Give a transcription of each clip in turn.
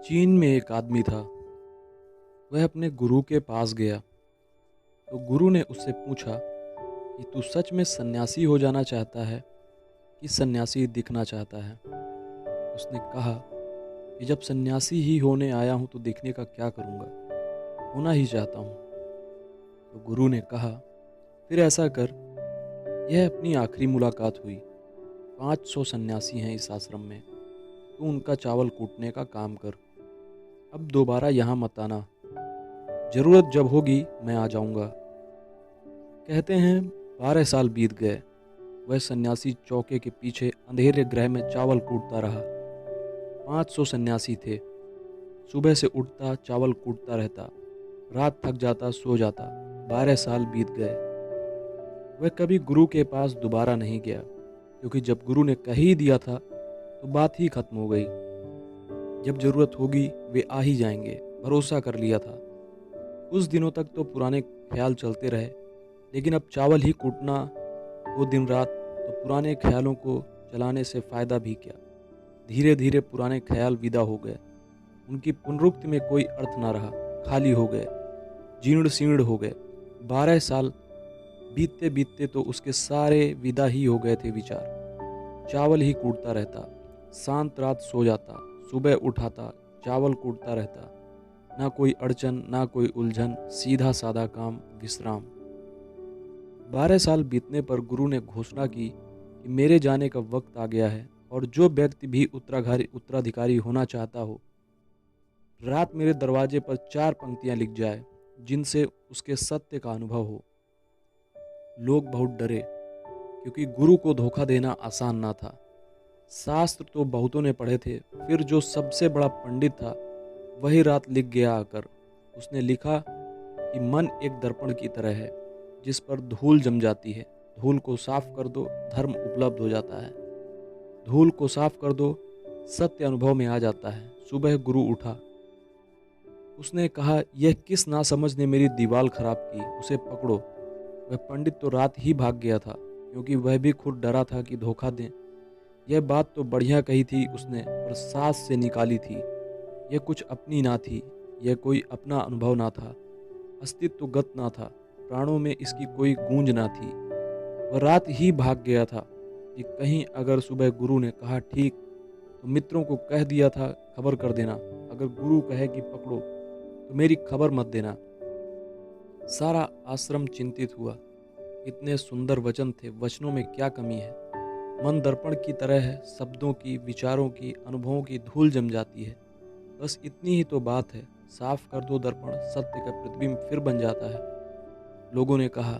चीन में एक आदमी था। वह अपने गुरु के पास गया तो गुरु ने उससे पूछा कि तू सच में सन्यासी हो जाना चाहता है कि सन्यासी दिखना चाहता है। उसने कहा कि जब सन्यासी ही होने आया हूँ तो दिखने का क्या करूँगा, होना ही चाहता हूँ। तो गुरु ने कहा, फिर ऐसा कर, यह अपनी आखिरी मुलाकात हुई। 500 सन्यासी हैं इस आश्रम में, तू उनका चावल कूटने का काम कर। अब दोबारा यहाँ मत आना, जरूरत जब होगी मैं आ जाऊँगा। कहते हैं 12 साल बीत गए। वह सन्यासी चौके के पीछे अंधेरे गृह में चावल कूटता रहा। 500 सन्यासी थे। सुबह से उठता चावल कूटता रहता, रात थक जाता सो जाता। 12 साल बीत गए। वह कभी गुरु के पास दोबारा नहीं गया, क्योंकि जब गुरु ने कह ही दिया था तो बात ही खत्म हो गई। जब जरूरत होगी वे आ ही जाएंगे, भरोसा कर लिया था। कुछ दिनों तक तो पुराने ख्याल चलते रहे, लेकिन अब चावल ही कूटना हो दिन रात, तो पुराने ख्यालों को चलाने से फ़ायदा भी क्या। धीरे धीरे पुराने ख्याल विदा हो गए। उनकी पुनरुक्ति में कोई अर्थ ना रहा, खाली हो गए, जीर्ण शीर्ण हो गए। 12 साल बीतते बीतते तो उसके सारे विदा ही हो गए थे विचार। चावल ही कूटता रहता, शांत रात सो जाता, सुबह उठाता, चावल कूटता रहता। ना कोई अड़चन, ना कोई उलझन, सीधा साधा काम, विश्राम। 12 साल बीतने पर गुरु ने घोषणा की कि मेरे जाने का वक्त आ गया है, और जो व्यक्ति भी उत्तराधिकारी होना चाहता हो, रात मेरे दरवाजे पर 4 पंक्तियां लिख जाए, जिनसे उसके सत्य का अनुभव हो। लोग बहुत डरे, क्योंकि गुरु को धोखा देना आसान ना था। शास्त्र तो बहुतों ने पढ़े थे, फिर जो सबसे बड़ा पंडित था वही रात लिख गया आकर। उसने लिखा कि मन एक दर्पण की तरह है, जिस पर धूल जम जाती है। धूल को साफ कर दो, धर्म उपलब्ध हो जाता है। धूल को साफ कर दो, सत्य अनुभव में आ जाता है। सुबह गुरु उठा। उसने कहा, यह किस नासमझ ने मेरी दीवार खराब की, उसे पकड़ो। वह पंडित तो रात ही भाग गया था, क्योंकि वह भी खुद डरा था कि धोखा दें। यह बात तो बढ़िया कही थी उसने, पर सांस से निकाली थी। यह कुछ अपनी ना थी, यह कोई अपना अनुभव ना था, अस्तित्वगत ना था, प्राणों में इसकी कोई गूंज ना थी। वह रात ही भाग गया था कि कहीं अगर सुबह गुरु ने कहा ठीक, तो मित्रों को कह दिया था खबर कर देना। अगर गुरु कहे कि पकड़ो, तो मेरी खबर मत देना। सारा आश्रम चिंतित हुआ। इतने सुंदर वचन थे, वचनों में क्या कमी है। मन दर्पण की तरह है, शब्दों की, विचारों की, अनुभवों की धूल जम जाती है। बस इतनी ही तो बात है। साफ कर दो दर्पण, सत्य का प्रतिबिंब फिर बन जाता है। लोगों ने कहा,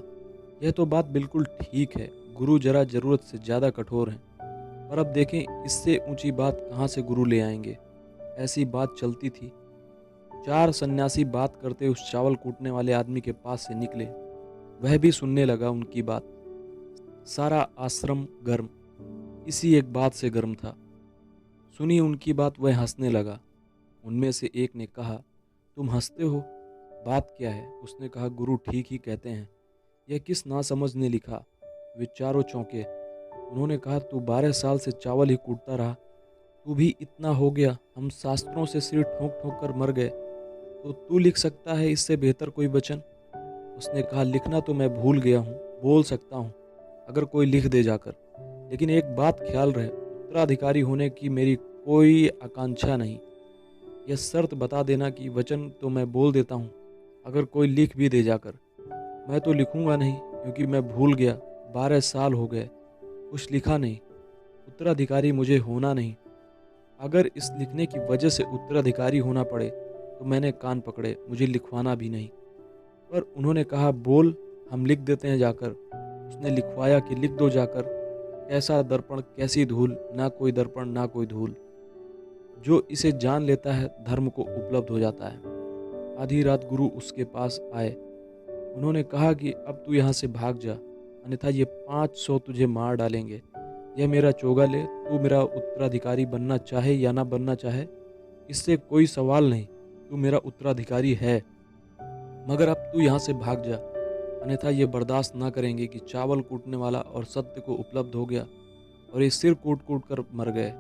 यह तो बात बिल्कुल ठीक है, गुरु जरा जरूरत से ज़्यादा कठोर हैं। पर अब देखें, इससे ऊंची बात कहाँ से गुरु ले आएंगे। ऐसी बात चलती थी। 4 सन्यासी बात करते उस चावल कूटने वाले आदमी के पास से निकले। वह भी सुनने लगा उनकी बात। सारा आश्रम गर्म, इसी एक बात से गर्म था। सुनी उनकी बात वह हंसने लगा। उनमें से एक ने कहा, तुम हंसते हो, बात क्या है। उसने कहा, गुरु ठीक ही कहते हैं, यह किस नासमझ ने लिखा। वे चारों चौंके। उन्होंने कहा, तू 12 साल से चावल ही कूटता रहा, तू भी इतना हो गया। हम शास्त्रों से सिर ठोक ठोक कर मर गए, तो तू लिख सकता है इससे बेहतर कोई वचन। उसने कहा, लिखना तो मैं भूल गया हूँ, बोल सकता हूँ अगर कोई लिख दे जाकर। लेकिन एक बात ख्याल रहे, उत्तराधिकारी होने की मेरी कोई आकांक्षा नहीं। यह शर्त बता देना कि वचन तो मैं बोल देता हूँ, अगर कोई लिख भी दे जाकर। मैं तो लिखूंगा नहीं, क्योंकि मैं भूल गया। 12 साल हो गए, कुछ लिखा नहीं। उत्तराधिकारी मुझे होना नहीं। अगर इस लिखने की वजह से उत्तराधिकारी होना पड़े तो मैंने कान पकड़े, मुझे लिखवाना भी नहीं। पर उन्होंने कहा, बोल, हम लिख देते हैं जाकर। उसने लिखवाया कि लिख दो जाकर। कैसा दर्पण, कैसी धूल, ना कोई दर्पण ना कोई धूल। जो इसे जान लेता है धर्म को उपलब्ध हो जाता है। आधी रात गुरु उसके पास आए। उन्होंने कहा कि अब तू यहाँ से भाग जा, अन्यथा ये 500 तुझे मार डालेंगे। यह मेरा चोगा ले, तू मेरा उत्तराधिकारी बनना चाहे या ना बनना चाहे, इससे कोई सवाल नहीं। तू मेरा उत्तराधिकारी है, मगर अब तू यहाँ से भाग जा, अन्यथा ये बर्दाश्त ना करेंगे कि चावल कूटने वाला और सत्य को उपलब्ध हो गया और ये सिर कूट कूट कर मर गए।